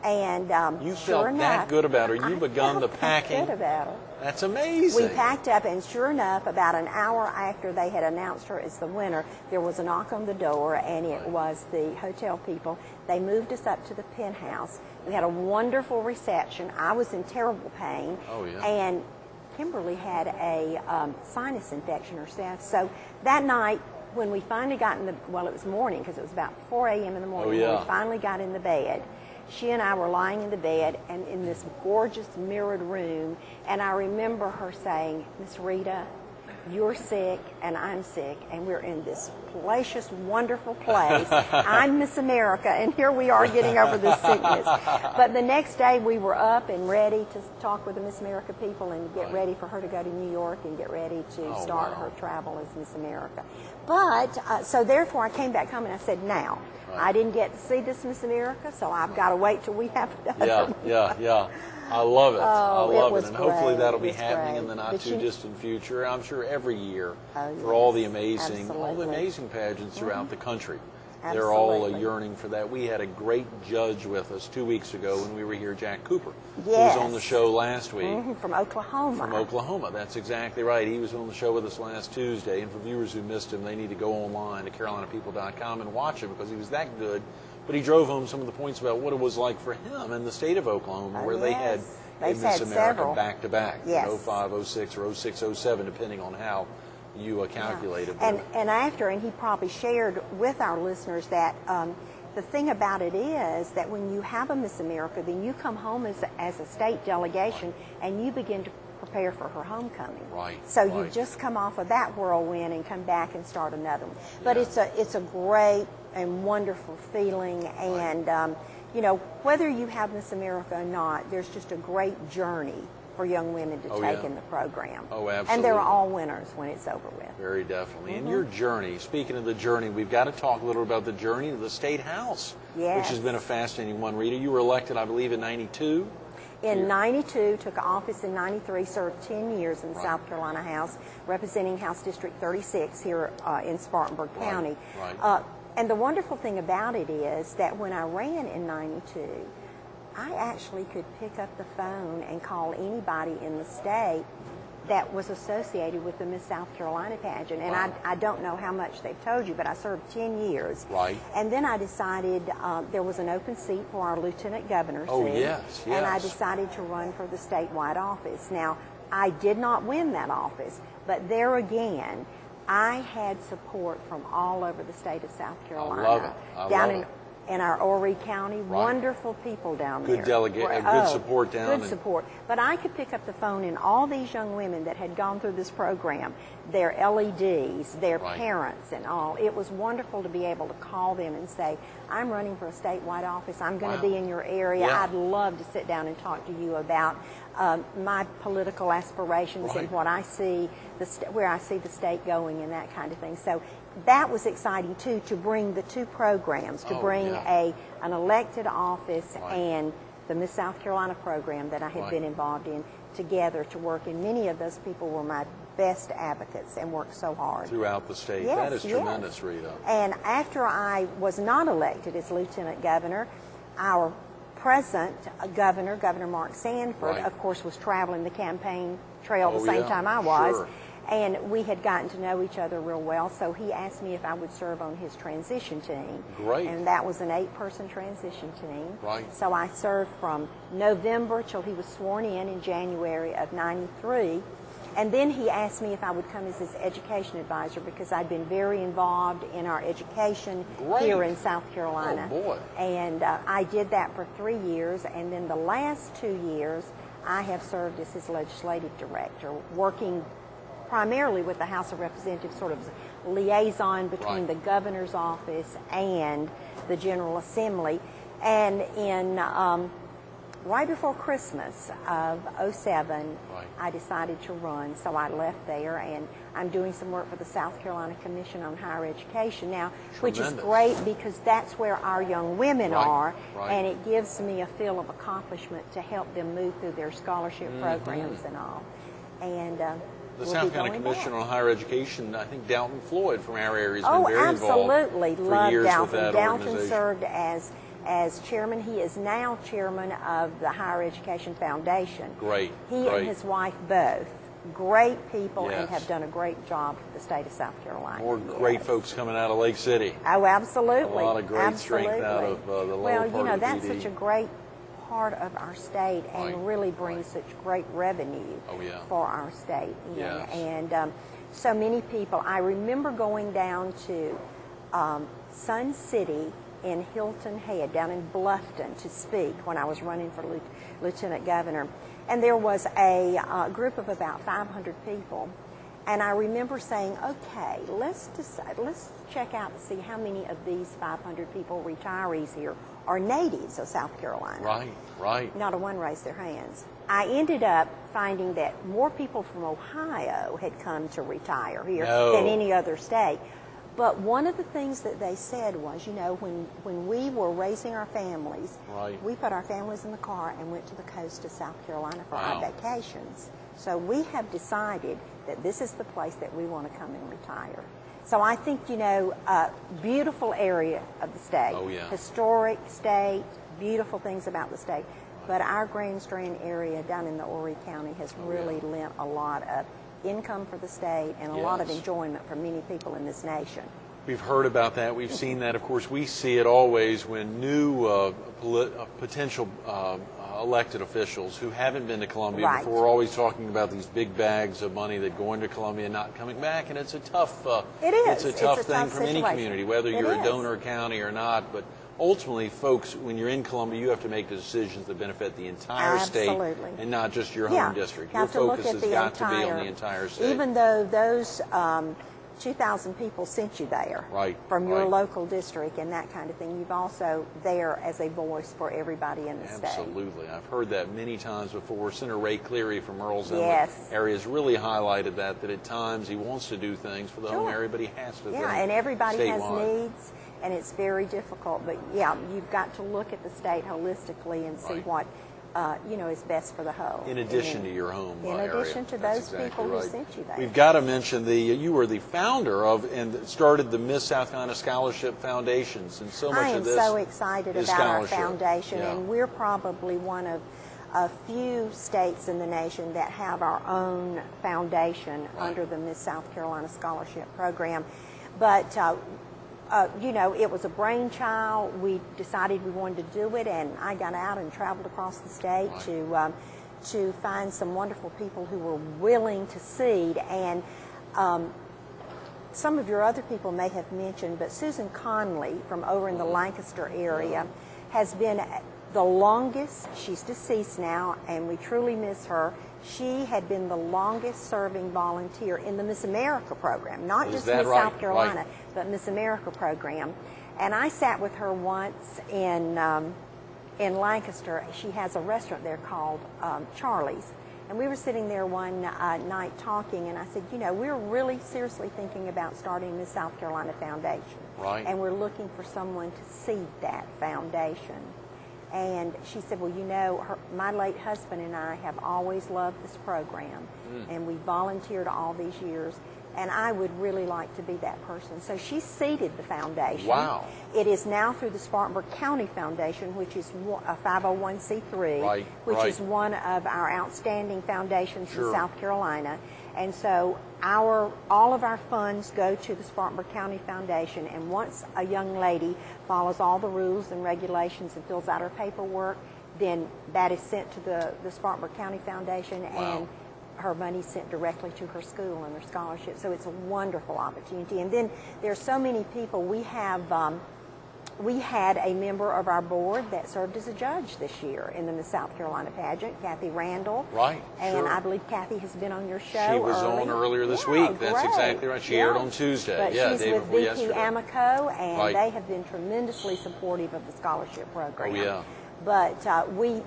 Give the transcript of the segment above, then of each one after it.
And you sure felt enough, that good about her. You begun the packing. Good about her. That's amazing. We packed up, and sure enough, about an hour after they had announced her as the winner, there was a knock on the door, and it was the hotel people. They moved us up to the penthouse. We had a wonderful reception. I was in terrible pain. Oh, yeah. And Kimberly had a sinus infection herself. So that night, when we finally got in the, well, it was morning because it was about 4 a.m. in the morning. Oh, yeah. When we finally got in the bed, she and I were lying in the bed and in this gorgeous mirrored room, and I remember her saying, "Miss Rita, you're sick and I'm sick, and we're in this palatial, wonderful place. I'm Miss America, and here we are getting over this sickness." But the next day we were up and ready to talk with the Miss America people and get ready for her to go to New York and get ready to start her travel as Miss America. But, so therefore I came back home and I said, now, I didn't get to see this Miss America, so I've got to wait till we have another one. Yeah. I love it. I love it. And hopefully that'll be happening in the not too distant future. I'm sure every year for all the amazing pageants throughout the country. They're all yearning for that. We had a great judge with us 2 weeks ago when we were here, Jack Cooper, who was on the show last week. From Oklahoma. From Oklahoma, that's exactly right. He was on the show with us last Tuesday, and for viewers who missed him, they need to go online to CarolinaPeople.com and watch him because he was that good. But he drove home some of the points about what it was like for him in the state of Oklahoma, where they had a Miss America back-to-back, in 05, 06, or 06, 07, depending on how you calculate it. And after, and he probably shared with our listeners that the thing about it is that when you have a Miss America, then you come home as a state delegation and you begin to prepare for her homecoming. So you just come off of that whirlwind and come back and start another one. But it's a great and wonderful feeling, and you know, whether you have Miss America or not, there's just a great journey for young women to take in the program. Oh, absolutely. And they're all winners when it's over with. Very definitely. And your journey, speaking of the journey, we've got to talk a little about the journey to the State House, which has been a fascinating one. Rita, you were elected, I believe, in 92? In 92, took office in 93, served 10 years in the South Carolina House, representing House District 36 here in Spartanburg County. And the wonderful thing about it is that when I ran in 92, I actually could pick up the phone and call anybody in the state that was associated with the Miss South Carolina pageant. And I don't know how much they've told you, but I served 10 years. And then I decided there was an open seat for our lieutenant governor seat. And I decided to run for the statewide office. Now, I did not win that office, but there again, I had support from all over the state of South Carolina. I love it. I love it. In our Horry County, wonderful people down there. Good delegate, good support down. Good support. But I could pick up the phone and all these young women that had gone through this program, their LEDs, their parents and all, it was wonderful to be able to call them and say, I'm running for a statewide office, I'm going to be in your area, I'd love to sit down and talk to you about my political aspirations and what I see, where I see the state going and that kind of thing. So that was exciting too, to bring the two programs, to bring an elected office and the Miss South Carolina program that I had been involved in together to work. And many of those people were my best advocates and worked so hard. Throughout the state. That is tremendous, Rita. And after I was not elected as lieutenant governor, our present governor, Governor Mark Sanford, of course, was traveling the campaign trail the same time I was. And we had gotten to know each other real well, so he asked me if I would serve on his transition team. And that was an 8-person transition team. So I served from November till he was sworn in January of 93. And then he asked me if I would come as his education advisor because I'd been very involved in our education here in South Carolina. And I did that for 3 years, and then the last 2 years I have served as his legislative director, working primarily with the House of Representatives, sort of liaison between the governor's office and the General Assembly. And in right before Christmas of 07, I decided to run, so I left there, and I'm doing some work for the South Carolina Commission on Higher Education now, which is great because that's where our young women are, and it gives me a feel of accomplishment to help them move through their scholarship programs and all. And the South Carolina Commission on Higher Education, I think Dalton Floyd from our area has been very involved for Loved years Dalton. with that Dalton organization. served as as chairman. He is now chairman of the Higher Education Foundation. Great. He and his wife both. Great people, Yes. and have done a great job for the state of South Carolina. More great folks coming out of Lake City. Oh, absolutely. A lot of great absolutely. strength out of the lower well, part you know, of the that's PD. such a great part of our state, and Right. really brings such great revenue Oh, yeah. for our state. Yes. And so many people. I remember going down to Sun City in Hilton Head, down in Bluffton, to speak when I was running for lieutenant governor. And there was a group of about 500 people. And I remember saying, okay, let's check out and see how many of these 500 people, retirees here, are natives of South Carolina. Right, right. Not a one raised their hands. I ended up finding that more people from Ohio had come to retire here than any other state. But one of the things that they said was, you know, when we were raising our families, we put our families in the car and went to the coast of South Carolina for our vacations. So we have decided that this is the place that we want to come and retire. So I think, you know, beautiful area of the state. Oh, yeah. Historic state, beautiful things about the state. But our Grand Strand area down in the Horry County has really lent a lot of income for the state and a lot of enjoyment for many people in this nation. We've heard about that. We've seen that. Of course, we see it always when new potential elected officials who haven't been to Columbia before are always talking about these big bags of money that go into Columbia and not coming back. And it's a tough it's a tough thing from any community, whether you're a donor county or not. But ultimately, folks, when you're in Columbia, you have to make decisions that benefit the entire state and not just your home district. Your focus has got to be on the entire state. Even though those 2,000 people sent you there from your local district and that kind of thing, you've also there as a voice for everybody in the state. Absolutely. I've heard that many times before. Senator Ray Cleary from Earl's area has really highlighted that at times he wants to do things for the home area, but he has to think and everybody has statewide. needs, and it's very difficult. But you've got to look at the state holistically and see what you know, is best for the whole. In addition to your home area. In addition to those people who sent you there. We've got to mention you were the founder of and started the Miss South Carolina Scholarship Foundations, and so much of this I am so excited about our foundation, and we're probably one of a few states in the nation that have our own foundation under the Miss South Carolina Scholarship Program. But you know, it was a brainchild. We decided we wanted to do it, and I got out and traveled across the state to find some wonderful people who were willing to seed. And some of your other people may have mentioned, but Susan Conley from over in the Lancaster area has been the longest. She's deceased now, and we truly miss her. She had been the longest serving volunteer in the Miss America program, not just Miss South Carolina, but Miss America program. And I sat with her once in Lancaster. She has a restaurant there called Charlie's. And we were sitting there one night talking, and I said, you know, we're really seriously thinking about starting Miss South Carolina Foundation. And we're looking for someone to seed that foundation. And she said, well, you know, my late husband and I have always loved this program, and we volunteered all these years, and I would really like to be that person. So she seeded the foundation. Wow. It is now through the Spartanburg County Foundation, which is a 501c3, which is one of our outstanding foundations in South Carolina. And so all of our funds go to the Spartanburg County Foundation, and once a young lady follows all the rules and regulations and fills out her paperwork, then that is sent to the Spartanburg County Foundation, and her money sent directly to her school and her scholarship. So it's a wonderful opportunity. And then there's so many people. We had a member of our board that served as a judge this year in the Miss South Carolina pageant, Kathy Randall. And I believe Kathy has been on your show. She was on earlier this week. That's exactly right. She aired on Tuesday. But she's day with before VP yesterday. Amico, and they have been tremendously supportive of the scholarship program. But we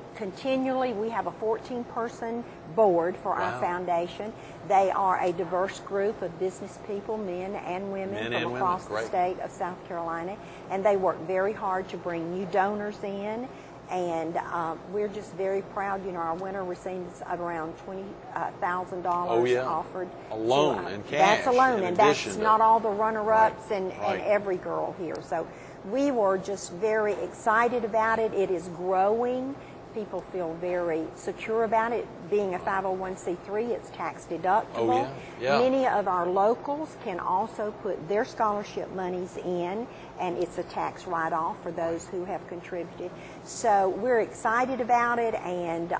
have a 14-person board for our foundation. They are a diverse group of business people, men and women from across the state of South Carolina. And they work very hard to bring new donors in. And we're just very proud. You know, our winner receives around $20,000 offered. Alone in cash. That's alone, and that's not all the runner-ups and every girl here. So we were just very excited about it. It is growing. People feel very secure about it. Being a 501c3, it's tax deductible. Oh, yeah. Many of our locals can also put their scholarship monies in, and it's a tax write-off for those who have contributed. So we're excited about it, and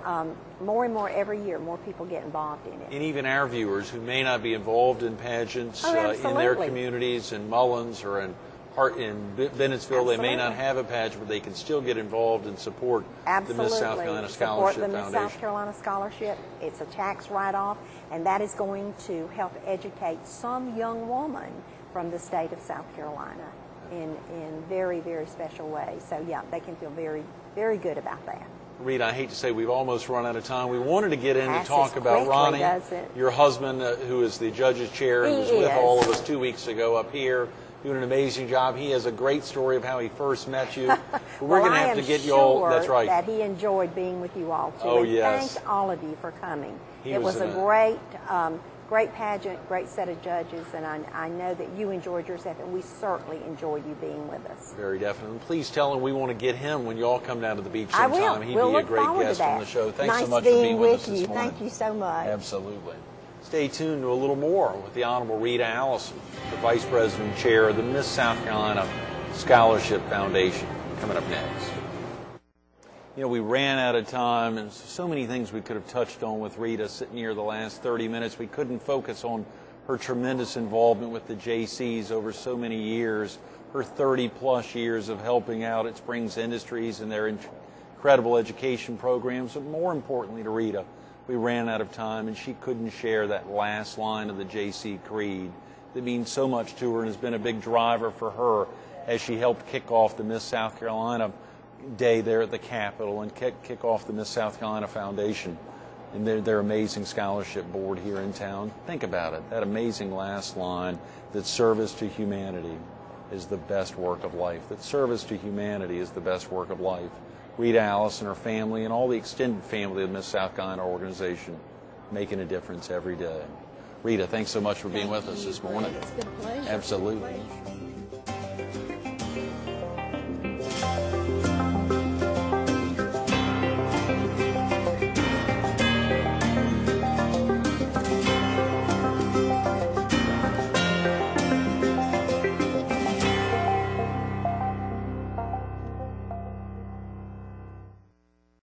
more and more every year, more people get involved in it. And even our viewers who may not be involved in pageants in their communities, in Mullins or in Bennettsville, they may not have a pageant, but they can still get involved and support the Miss South Carolina Scholarship Support the Foundation. Miss South Carolina Scholarship. It's a tax write-off, and that is going to help educate some young woman from the state of South Carolina in very, very special ways. So, yeah, they can feel very, very good about that. Rita, I hate to say we've almost run out of time. We wanted to get in to talk about Ronnie, your husband, who is the judge's chair, who was with all of us 2 weeks ago up here, doing an amazing job. He has a great story of how he first met you. But we're going to have to get you all. That's right. That he enjoyed being with you all too. Oh, and yes. Thank all of you for coming. It was a great pageant, great set of judges, and I know that you enjoyed yourself, and we certainly enjoyed you being with us. Very definitely. Please tell him we want to get him when you all come down to the beach sometime. I will. He'd we'll be a look great forward guest to that. on the show. Thanks nice so much for being with us you. this morning. Thank you so much. Absolutely. Stay tuned to a little more with the Honorable Rita Allison, the Vice President and Chair of the Miss South Carolina Scholarship Foundation, coming up next. You know, we ran out of time, and so many things we could have touched on with Rita sitting here the last 30 minutes. We couldn't focus on her tremendous involvement with the JCs over so many years, her 30-plus years of helping out at Springs Industries and their incredible education programs. But more importantly to Rita, we ran out of time, and she couldn't share that last line of the JC Creed that means so much to her and has been a big driver for her as she helped kick off the Miss South Carolina Day there at the Capitol and kick off the Miss South Carolina Foundation and their amazing scholarship board here in town. Think about it, that amazing last line, that service to humanity is the best work of life, that service to humanity is the best work of life. Rita Allison, her family, and all the extended family of the Miss South Carolina organization making a difference every day. Rita, thanks so much for being with us this morning. It's been a pleasure. Absolutely.